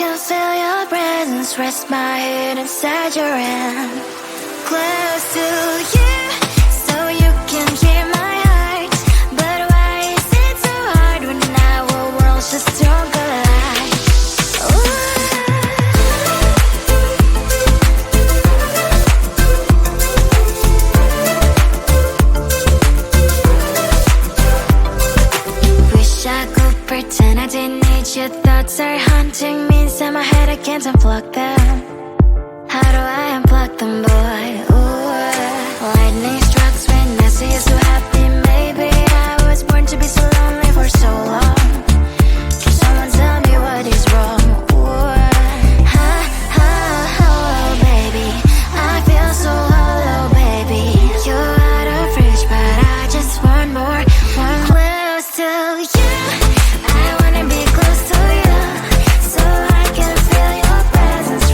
can feel your presence, rest my head inside your hand. Close to you, so you can hear my heart. But why is it so hard when our worlds just don't collide? Wish I could pretend I didn't need your thoughts are haunting me inside my head, I can't unplug them. How do I unplug them, boy? Ooh, lightning strikes when I see you so happy. Maybe I was born to be so lonely for so long. Can someone tell me what is wrong? Ooh, oh, baby, I feel so hollow, baby. You're out of reach, but I just want more, one close to you. I wanna be close to you, so I can feel your presence.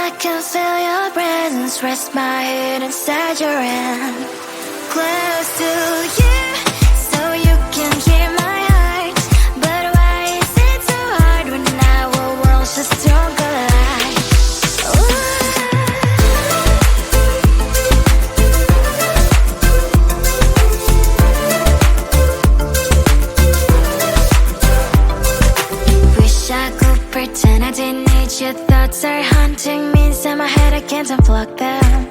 I can feel your presence, rest my head inside your hand. Close to you, so you can hear my heart. But why is it so hard when our worlds just don't collide? Wish I could pretend I didn't need your thoughts are haunting me inside my head, I can't unplug them.